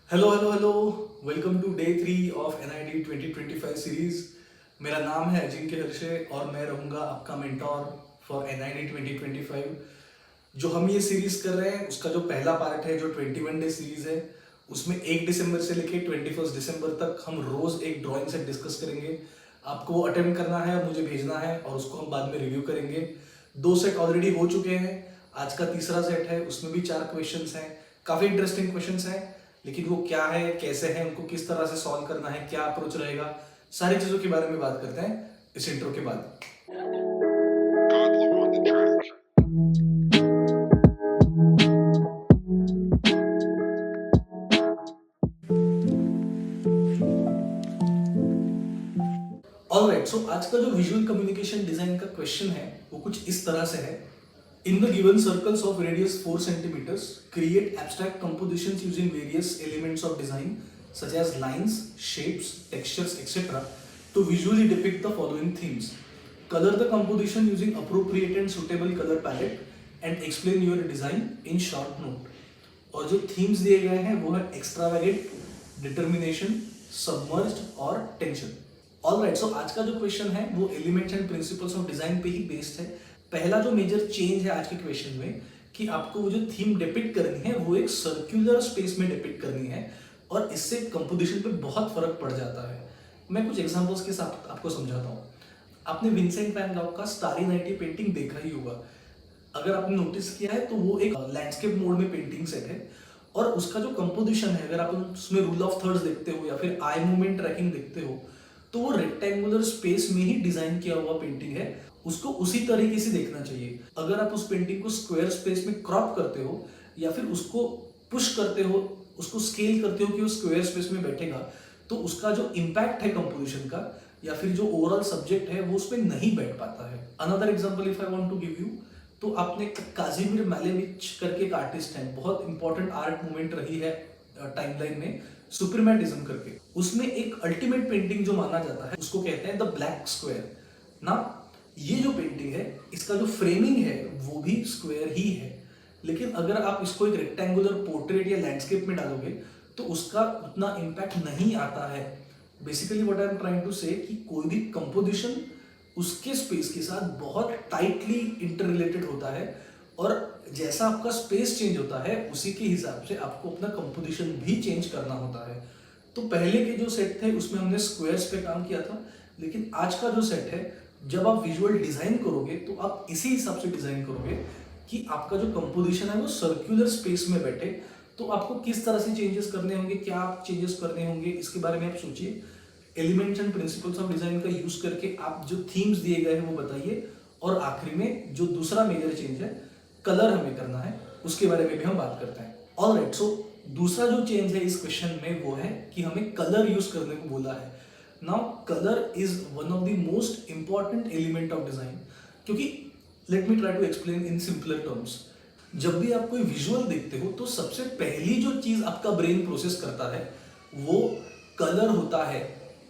Hello hello hello. Welcome to day 3 ऑफ NID 2025 series. मेरा नाम है अजिंक्य हर्षे और मैं रहूँगा आपका मेंटोर फॉर NID 2025। जो हम ये सीरीज कर रहे हैं उसका जो पहला पार्ट है, जो 21 डे सीरीज है, उसमें 1 दिसंबर से लेके 21 दिसंबर तक हम रोज एक ड्राइंग सेट डिस्कस करेंगे। आपको वो अटेम्प्ट करना है, मुझे भेजना है और उसको हम बाद में रिव्यू करेंगे। 2 सेट ऑलरेडी हो चुके हैं, आज का तीसरा सेट है, उसमें भी 4 क्वेश्चंस हैं। काफ़ी इंटरेस्टिंग क्वेश्चंस हैं, लेकिन वो क्या है, कैसे है, उनको किस तरह से सॉल्व करना है, क्या अप्रोच रहेगा, सारी चीज़ों के बारे में बात करते हैं इस इंट्रो के बाद। ऑलराइट, सो आज का जो विजुअल कम्युनिकेशन डिजाइन का क्वेश्चन है वो कुछ इस तरह से है। In the given circles of radius 4 centimeters, create abstract compositions using various elements of design such as lines, shapes, textures, etc. to visually depict the following themes. Color the composition using appropriate and suitable color palette and explain your design in short note. और जो themes दिए गए हैं वो है extravagant, determination, submerged और tension. Alright, so आज का जो क्वेश्चन है वो elements and principles of design पे ही बेस्ड है। पहला जो मेजर चेंज है आज के क्वेश्चन में कि आपको वो जो थीम डिपिक्ट करनी है वो एक सर्कुलर स्पेस में डिपिक्ट करनी है और इससे कंपोजिशन पे बहुत फर्क पड़ जाता है। मैं कुछ एग्जांपल्स के साथ आपको समझाता हूँ। आपने विंसेंट वैन गॉग का स्टारी नाइट की पेंटिंग देखा ही होगा। अगर आपने नोटिस किया है तो वो एक लैंडस्केप मोड में पेंटिंग सेट है और उसका जो कंपोजिशन है, अगर आप उसमें रूल ऑफ थर्ड्स देखते हो या फिर आई मूवमेंट ट्रैकिंग देखते हो तो वो रेक्टेंगुलर स्पेस में ही डिजाइन किया हुआ पेंटिंग है। उसको उसी तरीके से देखना चाहिए। अगर आप उस पेंटिंग को स्क्वायर स्पेस में क्रॉप करते हो या फिर उसको पुश करते हो, उसको स्केल करते हो कि वो स्क्वायर स्पेस में बैठेगा, तो उसका जो इम्पैक्ट है कंपोजिशन का या फिर जो ओवरऑल सब्जेक्ट है वो उसमें नहीं बैठ पाता है। Another example if I want to give you, तो आपने काजिमिर मैलेविच करके एक आर्टिस्ट है, बहुत इंपॉर्टेंट आर्ट मूवमेंट रही है टाइमलाइन में, सुपरमैटिज्म करके। उसमें एक अल्टीमेट पेंटिंग जो माना जाता है उसको कहते हैं द ब्लैक स्क्वायर ना। ये जो पेंटिंग है इसका जो फ्रेमिंग है वो भी स्क्वायर ही है, लेकिन अगर आप इसको एक रेक्टेंगुलर पोर्ट्रेट या लैंडस्केप में डालोगे तो उसका उतना इम्पैक्ट नहीं आता है। Basically what I am trying to say कि कोई भी कंपोजिशन उसके स्पेस के साथ बहुत टाइटली इंटररिलेटेड होता है और जैसा आपका स्पेस चेंज होता है उसी के हिसाब से आपको अपना कंपोजिशन भी चेंज करना होता है। तो पहले के जो सेट थे उसमें हमने स्क्वायर्स पे काम किया था, लेकिन आज का जो सेट है जब आप विजुअल डिजाइन करोगे तो आप इसी हिसाब से डिजाइन करोगे कि आपका जो कंपोजिशन है वो सर्कुलर स्पेस में बैठे। तो आपको किस तरह से चेंजेस करने होंगे, क्या चेंजेस करने होंगे, इसके बारे में आप सोचिए। Elements and principles of design का यूज करके आप जो थीम्स दिए गए हैं वो बताइए और आखिरी में जो दूसरा मेजर चेंज है कलर हमें करना है उसके बारे में भी हम बात करते हैं। ऑलराइट, सो दूसरा जो चेंज है इस क्वेश्चन में वो है कि हमें कलर यूज करने को बोला है। Now colour is one of the most important element of design, क्योंकि let me try to explain in simpler terms. जब भी आप कोई विजुअल देखते हो तो सबसे पहली जो चीज आपका ब्रेन प्रोसेस करता है वो कलर होता है।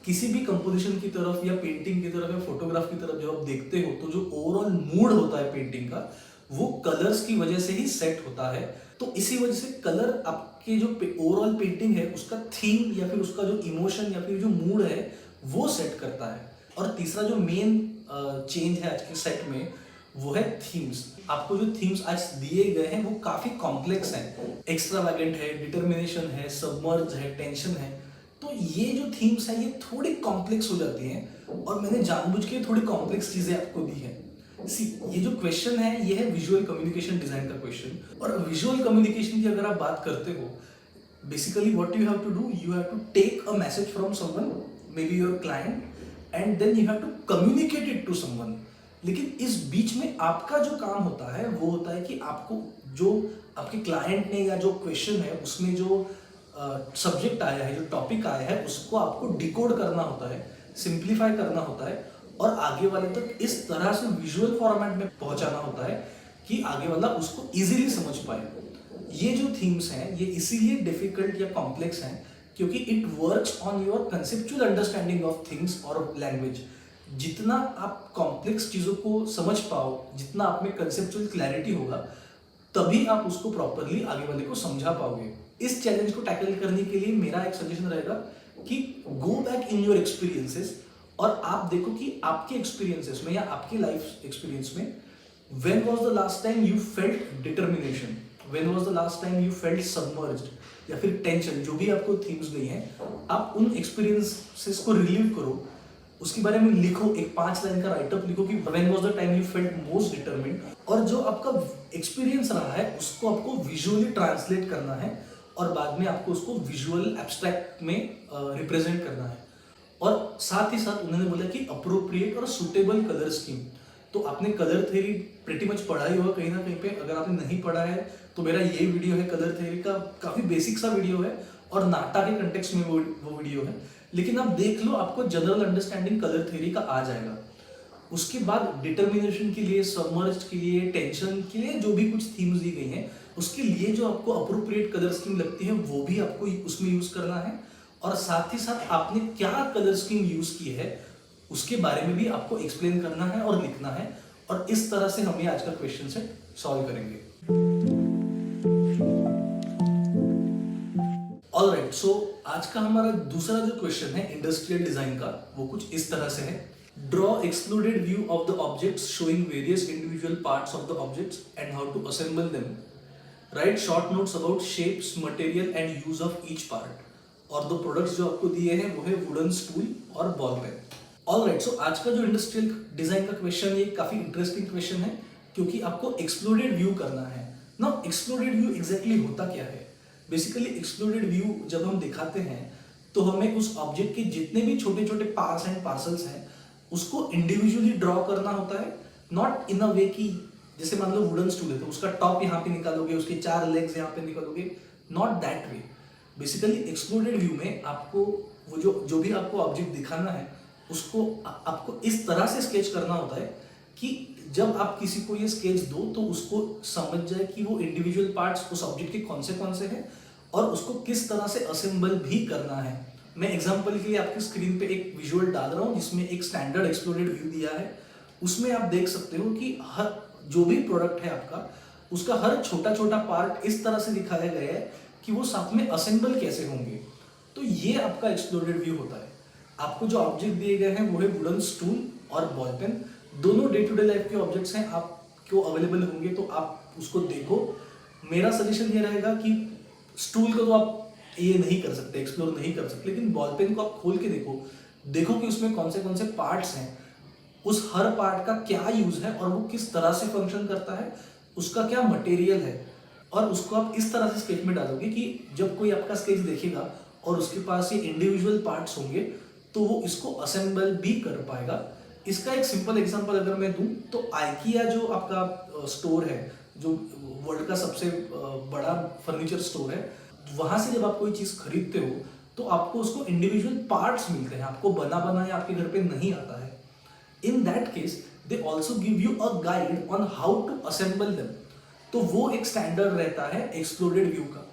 किसी भी कंपोजिशन की तरफ या पेंटिंग की तरफ या फोटोग्राफ की तरफ जब आप देखते हो तो जो ओवरऑल मूड होता है पेंटिंग का वो कलर्स की वजह से ही सेट होता है। तो इसी वजह से कलर आपके जो ओवरऑल पेंटिंग है उसका थीम या फिर उसका जो इमोशन या फिर जो मूड है वो सेट करता है। और तीसरा जो मेन चेंज है आज के सेट में वो है थीम्स। आपको जो थीम्स आज दिए गए हैं वो काफी कॉम्प्लेक्स हैं। एक्स्ट्रावैगेंट है, डिटर्मिनेशन है, सबमर्ज है, टेंशन है। तो ये जो थीम्स है ये थोड़ी कॉम्प्लेक्स हो जाती हैं और मैंने जानबूझ के थोड़ी कॉम्प्लेक्स चीजें आपको दी है। सी, ये जो क्वेश्चन है ये है विजुअल कम्युनिकेशन डिजाइन का क्वेश्चन। और विजुअल कम्युनिकेशन की अगर आप बात करते हो, basically what you have to do, you have to take a message from someone, maybe your client, and then you have to communicate it to someone. लेकिन इस बीच में आपका जो काम होता है वो होता है कि आपको जो आपके क्लाइंट ने या जो क्वेश्चन है उसमें जो सब्जेक्ट आया है, जो टॉपिक आया है, उसको आपको डिकोड करना होता है, सिंप्लीफाई करना होता है और आगे वाले तक इस तरह से विजुअल फॉर्मेट में पहुंचाना होता है कि आगे वाला उसको इजीली समझ पाए। ये जो थीम्स हैं ये इसीलिए डिफिकल्ट या कॉम्प्लेक्स हैं क्योंकि it works on your conceptual understanding of things और लैंग्वेज। जितना आप कॉम्प्लेक्स चीज़ों को समझ पाओ, जितना आप में कंसेप्चुअल क्लैरिटी होगा, तभी आप उसको प्रॉपरली आगे वाले को समझा पाओगे। इस चैलेंज को टैकल करने के लिए मेरा एक सजेशन रहेगा कि go back in your experiences और आप देखो कि आपके एक्सपीरियंसेस में या आपके लाइफ एक्सपीरियंस में when was the last time you felt determination, when was the last time you felt submerged या फिर टेंशन, जो भी आपको थीम्स गई हैं आप उन एक्सपीरियंसेस को रिलीव करो, उसके बारे में लिखो, एक 5 लाइन का राइटअप लिखो कि when was the time you felt most determined, और जो आपका एक्सपीरियंस रहा है उसको आपको विजुअली ट्रांसलेट करना है और बाद में आपको उसको विजुअल एब्स्ट्रैक्ट में रिप्रेजेंट करना है। और साथ ही साथ उन्होंने बोला कि अप्रोप्रिएट और सुटेबल कलर स्कीम। तो आपने कलर थ्योरी प्रीटी मच पढ़ा ही होगा कहीं ना कहीं पे, अगर आपने नहीं पढ़ा है तो मेरा ये वीडियो है कलर थ्योरी का, काफी बेसिक सा वीडियो है और नाटा के कंटेक्स्ट में वो वीडियो है, लेकिन आप देख लो आपको जनरल अंडरस्टैंडिंग कलर थ्योरी का आ जाएगा। उसके बाद डिटर्मिनेशन के लिए, सबमर्ज्ड के लिए, टेंशन के लिए जो भी कुछ थीम्स दी गई हैं उसके लिए जो आपको अप्रोप्रिएट कलर स्कीम लगती है वो भी आपको उसमें यूज करना है, और साथ ही साथ आपने क्या कलर स्कीम यूज की है उसके बारे में भी आपको एक्सप्लेन करना है और लिखना है, और इस तरह से हम ये आज का क्वेश्चन सेट सॉल्व करेंगे। ऑलराइट, सो आज का हमारा दूसरा जो क्वेश्चन है इंडस्ट्रियल डिजाइन का वो कुछ इस तरह से है। Draw excluded view of the objects showing various individual parts of the objects and how to assemble them. Write short notes about shapes, material and use of each part. और दो products जो आपको दिए हैं वो है वुडन स्टूल और ball pen. Alright, so आज का जो इंडस्ट्रियल डिजाइन का क्वेश्चन ये काफी इंटरेस्टिंग क्वेश्चन है क्योंकि आपको एक्सप्लोडेड व्यू करना है ना। एक्सप्लोडेड व्यू एग्जैक्टली होता क्या है? बेसिकली एक्सप्लोडेड व्यू जब हम दिखाते हैं तो हमें उस ऑब्जेक्ट के जितने भी छोटे छोटे पार्ट्स एंड पार्सल्स हैं उसको इंडिविजुअली ड्रॉ करना होता है, नॉट इन अ वे कि जैसे मान लो वुडन स्टूल है तो उसका टॉप यहाँ पे निकालोगे, उसके 4 लेग्स यहाँ पे निकालोगे, not that way. Basically exploded view में आपको वो जो भी आपको ऑब्जेक्ट दिखाना है उसको आपको इस तरह से स्केच करना होता है कि जब आप किसी को ये स्केच दो तो उसको समझ जाए कि वो इंडिविजुअल पार्ट्स उस ऑब्जेक्ट के कौन से हैं और उसको किस तरह से असेंबल भी करना है। मैं एग्जांपल के लिए आपकी स्क्रीन पे एक विजुअल डाल रहा हूँ जिसमें एक स्टैंडर्ड एक्सप्लोडेड व्यू दिया है। उसमें आप देख सकते हो कि हर जो भी प्रोडक्ट है आपका उसका हर छोटा छोटा पार्ट इस तरह से दिखाया गया है कि वो साथ में असेंबल कैसे होंगे। तो ये आपका एक्सप्लोडेड व्यू होता है। आपको जो ऑब्जेक्ट दिए गए हैं वो है वुडन स्टूल और बॉल पेन, दोनों डे टू डे लाइफ के ऑब्जेक्ट्स हैं, आपको अवेलेबल होंगे तो आप उसको देखो। मेरा सजेशन ये रहेगा कि स्टूल को तो आप ये नहीं कर सकते, एक्सप्लोर नहीं कर सकते, लेकिन बॉल पेन को आप खोल के देखो कि उसमें कौन से पार्ट्स हैं, उस हर पार्ट का क्या यूज है और वो किस तरह से फंक्शन करता है, उसका क्या मटेरियल है, और उसको आप इस तरह से स्केच में डालोगे कि जब कोई आपका स्केच देखेगा और उसके पास ये इंडिविजुअल पार्ट्स होंगे तो वो इसको असेंबल भी कर पाएगा। इसका एक सिंपल एग्जांपल अगर मैं दूं तो आइकिया जो आपका स्टोर है, जो वर्ल्ड का सबसे बड़ा फर्नीचर स्टोर है, वहां से जब आप कोई चीज खरीदते हो तो आपको उसको इंडिविजुअल पार्ट्स मिलते हैं, आपको बना बनाया आपके घर पे नहीं आता है। In that case they also give you a guide on how to assemble them. तो वो एक स्टैंडर्ड रहता है एक्सप्लोडेड व्यू का।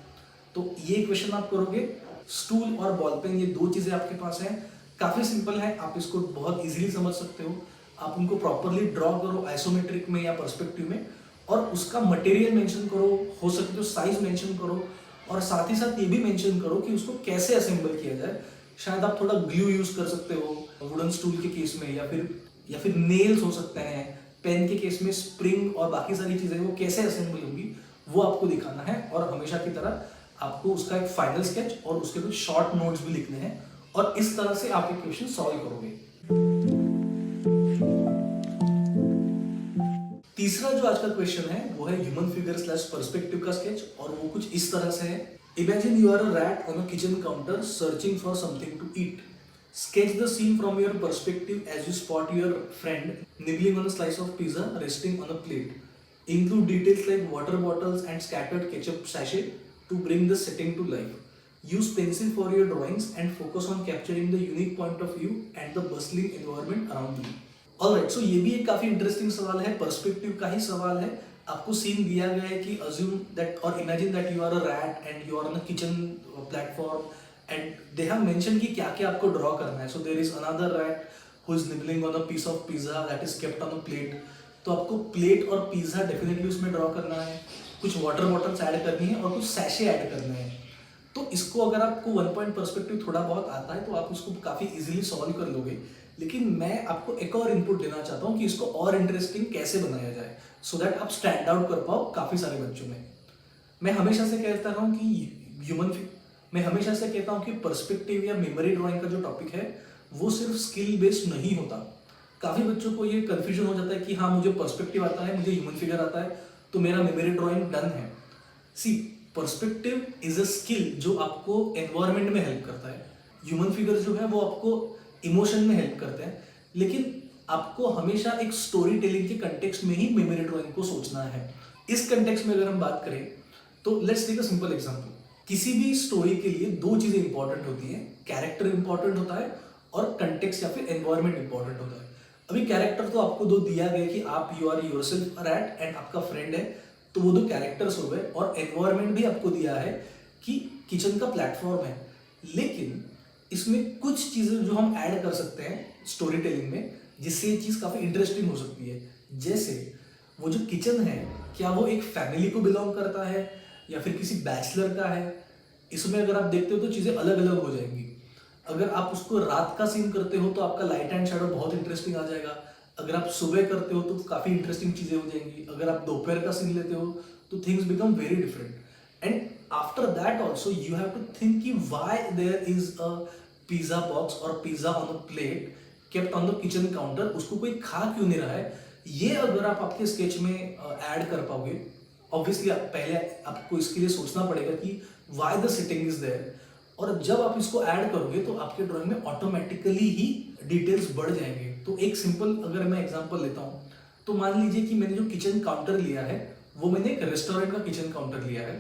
तो ये क्वेश्चन आप करोगे, स्टूल और बॉल पेन ये दो चीजें आपके पास हैं, काफी सिंपल है, आप इसको बहुत इजीली समझ सकते हो। आप उनको प्रॉपरली ड्रॉ करो आइसोमेट्रिक में या पर्सपेक्टिव में, और उसका मटेरियल मेंशन करो, हो सके तो साइज मेंशन करो, और साथ ही साथ ये भी मेंशन करो कि उसको कैसे असेंबल किया जाए। शायद आप थोड़ा ग्लू यूज कर सकते हो वुडन स्टूल के केस में, या फिर नेल्स हो सकते हैं, पेन के केस में स्प्रिंग और बाकी सारी चीजें वो कैसे असेंबल होंगी वो आपको दिखाना है। और हमेशा की तरह आपको उसका एक फाइनल स्केच और उसके कुछ शॉर्ट नोट्स भी लिखने हैं, और इस तरह से आप इक्वेशन सॉल्व करोगे। तीसरा जो आज का क्वेश्चन है वो है ह्यूमन फिगर स्लैश पर्सपेक्टिव का स्केच, और वो कुछ इस तरह से है। Imagine you are a rat on a kitchen counter searching for something to eat. Sketch the scene from your perspective as you spot your friend nibbling on a slice of pizza resting on a plate. Include details like water bottles and scattered ketchup sachet to bring the setting to life. Use pencil for your drawings and focus on capturing the unique point of view and the bustling environment around you. Alright, so ये भी एक काफी interesting सवाल है, perspective का ही सवाल है। आपको सीन दिया गया है कि assume that or imagine that you are a rat and you are on a kitchen platform and they have mentioned कि क्या क्या आपको ड्रॉ करना है। So there is another rat who is nibbling on a piece of pizza that is kept on a plate. तो आपको plate और pizza definitely उसमें ड्रॉ करना है, कुछ वाटर बॉटल्स ऐड करनी है और कुछ सैशे ऐड करने हैं। तो इसको अगर आपको वन पॉइंट पर्सपेक्टिव थोड़ा बहुत आता है तो आप इसको काफी इजीली सॉल्व कर लोगे, लेकिन मैं आपको एक और इनपुट देना चाहता हूँ कि इसको और इंटरेस्टिंग कैसे बनाया जाए सो दैट आप स्टैंड आउट कर पाओ काफी सारे बच्चों में। मैं हमेशा से कहता रहा हूँ कि मैं हमेशा से कहता हूँ कि पर्सपेक्टिव या मेमोरी ड्राइंग का जो टॉपिक है वो सिर्फ स्किल बेस्ड नहीं होता। काफी बच्चों को ये कंफ्यूजन हो जाता है कि हाँ मुझे पर्सपेक्टिव आता है, मुझे ह्यूमन फिगर आता है, तो मेरा मेमोरी ड्राइंग डन है। सी, पर्सपेक्टिव इज अ स्किल जो आपको एनवायरनमेंट में हेल्प करता है। ह्यूमन फिगर जो है वो आपको इमोशन में हेल्प करते हैं, लेकिन आपको हमेशा एक स्टोरी टेलिंग के कंटेक्स्ट में ही मेमोरी ड्राइंग को सोचना है। इस कंटेक्स्ट में अगर हम बात करें तो let's take a simple example. किसी भी स्टोरी के लिए दो चीजें इंपॉर्टेंट होती हैं, कैरेक्टर इंपॉर्टेंट होता है और कंटेक्स्ट या फिर एनवायरनमेंट इंपॉर्टेंट होता है। अभी कैरेक्टर तो आपको दो दिया गया कि आप you are yourself rat and आपका फ्रेंड है, तो वो दो कैरेक्टर्स हो गए, और एनवायरनमेंट भी आपको दिया है कि किचन का प्लेटफॉर्म है। लेकिन इसमें कुछ चीजें जो हम ऐड कर सकते हैं स्टोरी टेलिंग में जिससे ये चीज काफी इंटरेस्टिंग हो सकती है। जैसे वो जो किचन है, क्या वो एक फैमिली को बिलोंग करता है या फिर किसी बैचलर का है? इसमें अगर आप देखते हो तो चीजें अलग अलग हो जाएंगी। अगर आप उसको रात का सीन करते हो तो आपका लाइट एंड शैडो बहुत इंटरेस्टिंग आ जाएगा। अगर आप सुबह करते हो तो काफी इंटरेस्टिंग चीजें हो जाएंगी। अगर आप दोपहर का सीन लेते हो तो things become very different. And after that also you have to think कि why there is a pizza box और pizza on a plate kept on the kitchen counter, उसको कोई खा क्यों नहीं रहा है? ये अगर आप आपके स्केच में ऐड कर पाओगे, ऑब्वियसली पहले आपको इसके लिए सोचना पड़ेगा कि why the sitting is there, और जब आप इसको ऐड करोगे तो आपके ड्राइंग में ऑटोमेटिकली ही डिटेल्स बढ़ जाएंगे। तो एक सिंपल अगर मैं एग्जांपल लेता हूँ तो मान लीजिए कि मैंने जो किचन काउंटर लिया है वो मैंने एक रेस्टोरेंट का किचन काउंटर लिया है।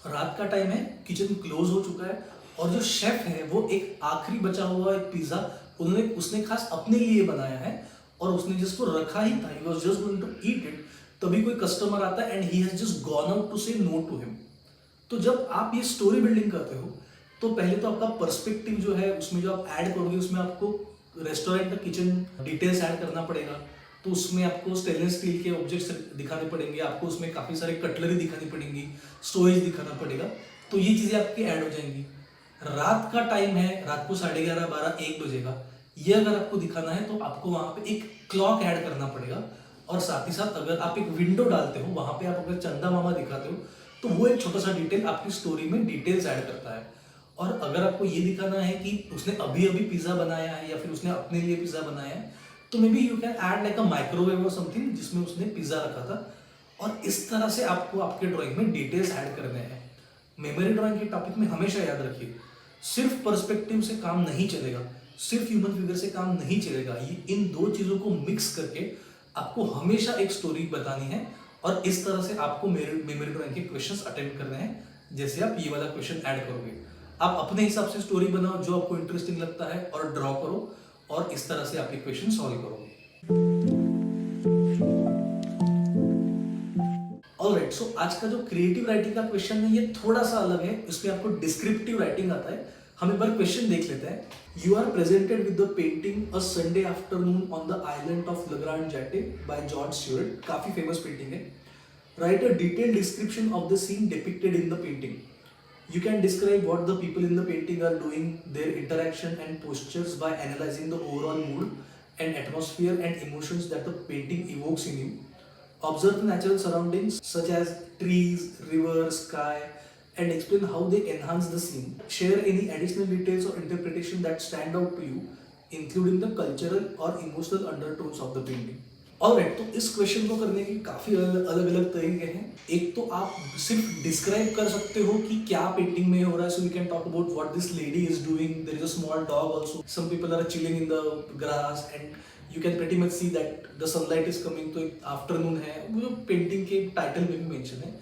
रात का टाइम है, किचन क्लोज हो चुका है, और जो शेफ है वो एक आखिरी बचा हुआ एक पिज्जा उसने खास अपने लिए बनाया है, और उसने जिसको रखा ही था, he was just going to eat it, तभी कोई कस्टमर आता है and he has just gone out to say no to him. तो जब आप ये स्टोरी बिल्डिंग करते हो तो पहले तो आपका पर्सपेक्टिव जो है उसमें जो आप ऐड करोगे उसमें आपको रेस्टोरेंट का किचन डिटेल्स ऐड करना पड़ेगा। तो उसमें आपको स्टेनलेस स्टील के ऑब्जेक्ट्स दिखाने पड़ेंगे, आपको उसमें काफ़ी सारे कटलरी दिखानी पड़ेंगी, स्टोरेज दिखाना पड़ेगा। तो ये चीज़ें आपकी ऐड हो जाएंगी। रात का टाइम है, रात को 11:30, 12, 1 बजेगा, ये अगर आपको दिखाना है तो आपको वहाँ पे एक क्लॉक ऐड करना पड़ेगा। और साथ ही साथ अगर आप एक विंडो डालते हो, वहाँ पे आप अगर चंदा मामा दिखाते हो तो वो एक छोटा सा डिटेल आपकी स्टोरी में डिटेल्स ऐड करता है। और अगर आपको ये दिखाना है कि उसने अभी अभी पिज्जा बनाया है या फिर उसने अपने लिए पिज्जा बनाया है, तो may be you can add like a microwave और समथिंग जिसमें उसने पिज्जा रखा था। और इस तरह से आपको आपके ड्राइंग में डिटेल्स ऐड करने हैं। मेमोरी ड्राइंग के टॉपिक में हमेशा याद रखिए, सिर्फ पर्सपेक्टिव से काम नहीं चलेगा, सिर्फ ह्यूमन फिगर से काम नहीं चलेगा। ये इन दो चीजों को मिक्स करके आपको हमेशा एक स्टोरी बतानी है, और इस तरह से आपको मेमोरी ड्राइंग के क्वेश्चंस अटेम्प्ट करने हैं। जैसे आप ये वाला क्वेश्चन ऐड करोगे, आप अपने हिसाब से स्टोरी बनाओ जो आपको इंटरेस्टिंग लगता है और ड्रॉ करो, और इस तरह से आप ये क्वेश्चन सॉल्व करोगे। ऑलराइट, सो आज का जो क्रिएटिव राइटिंग का क्वेश्चन है ये थोड़ा सा अलग है, इसमें आपको डिस्क्रिप्टिव राइटिंग आता है। हम एक बार क्वेश्चन देख लेते हैं। You are presented with the painting a Sunday afternoon on the island of La Grande Jatte by George Seurat, काफी फेमस पेंटिंग है। Right a detailed description of the scene depicted in the painting. You can describe what the people in the painting are doing, their interaction and postures by analyzing the overall mood and atmosphere and emotions that the painting evokes in you. Observe the natural surroundings such as trees, river, sky, and explain how they enhance the scene. Share any additional details or interpretation that stand out to you, including the cultural or emotional undertones of the painting. Alright, तो इस question को करने के काफी अलग अलग तरीके हैं। एक तो आप सिर्फ डिस्क्राइब कर सकते हो कि क्या पेंटिंग में हो रहा है। So you can talk about what this lady is doing, there is a small dog also, some people are chilling in the grass and you can pretty much see that the sunlight is coming. तो afternoon है, वो जो painting के title में भी mention है।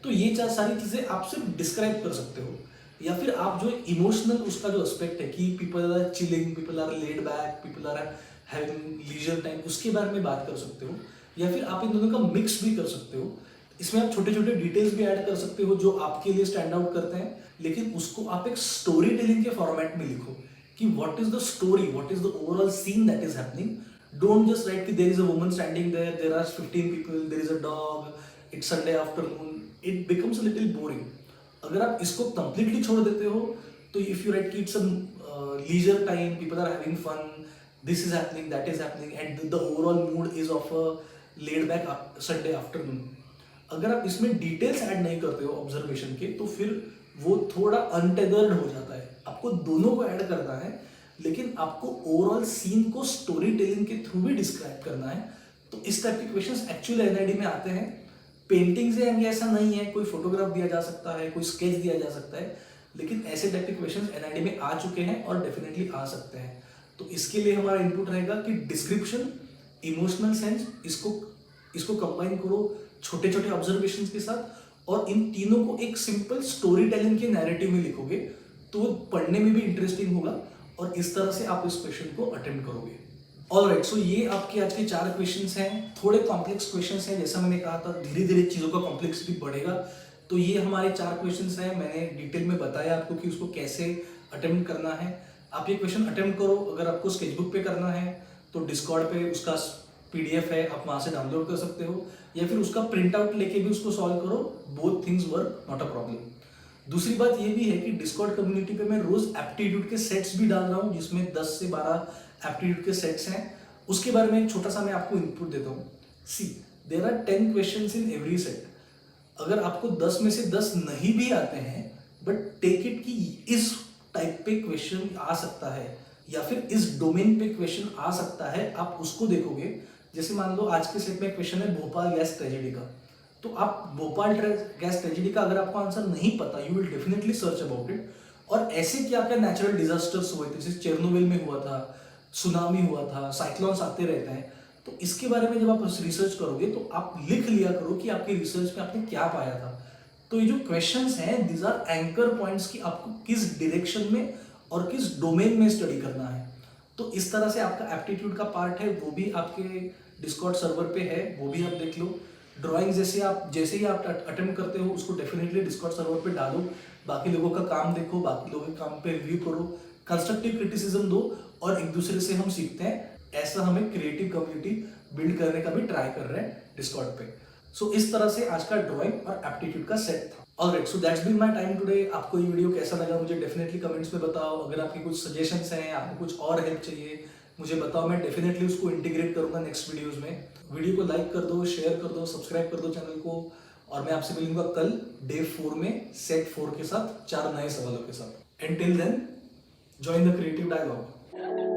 तो ये सारी चीजें आप सिर्फ डिस्क्राइब कर सकते हो, या फिर आप जो इमोशनल उसका जो एस्पेक्ट है कि people are chilling, people are laid back, people are having leisure time, उसके बारे में बात कर सकते हो। या फिर आप इन दोनों का मिक्स भी कर सकते हो। इसमें आप छोटे छोटे डिटेल्स भी ऐड कर सकते हो जो आपके लिए स्टैंड आउट करते हैं, लेकिन उसको आप एक स्टोरी टेलिंग के फॉर्मेट में लिखो कि what is the story, what is the overall scene that is happening. Don't just write कि there is a woman standing there, there are 15 people, there is a dog, it's Sunday afternoon. It becomes a little boring. अगर आप इसको completely छोड़ देते हो तो if you write कि it's leisure time, people are having fun, this is happening, that is happening and the overall mood is of a laid back Sunday afternoon, अगर आप इसमें डिटेल्स ऐड नहीं करते हो ऑब्जर्वेशन के तो फिर वो थोड़ा अनटेदर्ड हो जाता है। आपको दोनों को ऐड करना है, लेकिन आपको ओवरऑल सीन को स्टोरी टेलिंग के थ्रू भी डिस्क्राइब करना है। तो इस टाइप के क्वेश्चंस एक्चुअली एनआईडी में आते हैं। पेंटिंग से आएंगे ऐसा नहीं है, कोई फोटोग्राफ दिया जा सकता है, कोई स्केच दिया जा सकता है, लेकिन ऐसे टाइप के क्वेश्चंस एनआईडी में आ चुके हैं और डेफिनेटली आ सकते हैं। तो इसके लिए हमारा इनपुट रहेगा कि डिस्क्रिप्शन, इमोशनल सेंस, इसको कंबाइन करो छोटे छोटे ऑब्जर्वेशंस के साथ और इन तीनों को एक सिंपल स्टोरी टेलिंग के नैरेटिव में लिखोगे तो वो पढ़ने में भी इंटरेस्टिंग होगा और इस तरह से आप इस क्वेश्चन को अटेम्प्ट करोगे। ऑलराइट, सो ये आपके आज के 4 क्वेश्चंस हैं। थोड़े कॉम्प्लेक्स क्वेश्चंस हैं, जैसा मैंने कहा था धीरे धीरे चीज़ों का कॉम्प्लेक्सिटी बढ़ेगा। तो ये हमारे 4 क्वेश्चंस हैं, मैंने डिटेल में बताया आपको कि उसको कैसे अटेम्प्ट करना है। आप ये क्वेश्चन अटेम्प्ट करो। अगर आपको स्केचबुक पे करना है तो डिस्कॉर्ड पे उसका पीडीएफ है, आप वहाँ से डाउनलोड कर सकते हो, या फिर उसका प्रिंट आउट लेके भी उसको सॉल्व करो। Both things work, not a problem. दूसरी बात ये भी है कि डिस्कॉर्ड कम्युनिटी पे मैं रोज एप्टीट्यूड के सेट्स भी डाल रहा हूँ, जिसमें 10 से 12 एप्टीट्यूड के सेट्स हैं। उसके बारे में एक छोटा सा मैं आपको इनपुट देता हूँ। See, there are 10 questions in every set. अगर आपको 10 में से 10 नहीं भी आते हैं, बट टेक इट कि इस टाइप पे क्वेश्चन आ सकता है या फिर इस डोमेन पे क्वेश्चन आ सकता है, आप उसको देखोगे। जैसे मान लो आज के सेट में क्वेश्चन है भोपाल गैस ट्रेजेडी का, तो आप भोपाल गैस ट्रेजेडी का अगर आपको आंसर नहीं पता, you will definitely search about it. और ऐसे क्या क्या नेचुरल डिजास्टर्स हुए थे, जैसे चेरनोबिल में हुआ था, सुनामी हुआ था, साइक्लोन्स आते रहते हैं, तो इसके बारे में जब आप रिसर्च करोगे तो आप लिख लिया करो कि आपकी रिसर्च में आपने क्या पाया था। तो ये जो क्वेश्चंस हैं, दीज आर एंकर पॉइंट्स कि आपको किस डायरेक्शन में और किस डोमेन में स्टडी करना है। तो इस तरह से आपका एप्टीट्यूड का पार्ट है, वो भी आपके डिस्कॉर्ड सर्वर पे है, वो भी आप देख लो। ड्राइंग जैसे ही आप अटेम्प्ट करते हो उसको डेफिनेटली डिस्कॉर्ड सर्वर पे डालो, बाकी लोगों का काम देखो, बाकी लोगों के काम पे रिव्यू करो, कंस्ट्रक्टिव क्रिटिसिज्म दो और एक दूसरे से हम सीखते हैं। ऐसा हमें क्रिएटिव कम्युनिटी बिल्ड करने का भी ट्राई कर रहे हैं डिस्कॉर्ड पे। सो इस तरह से आज का ड्राइंग और एप्टीट्यूड का सेट था। Alright, so that's been my time today. आपको ये वीडियो कैसा लगा मुझे डेफिनेटली कमेंट्स में बताओ। अगर आपकी कुछ सजेशंस हैं, आपको कुछ और हेल्प चाहिए, मुझे बताओ, मैं डेफिनेटली उसको इंटीग्रेट करूंगा नेक्स्ट वीडियोस में। वीडियो को लाइक कर दो, शेयर कर दो, सब्सक्राइब कर दो चैनल को, और मैं आपसे मिलूंगा कल डे 4 में सेट 4 के साथ 4 नए सवालों के साथ। And till then, join the creative dialogue.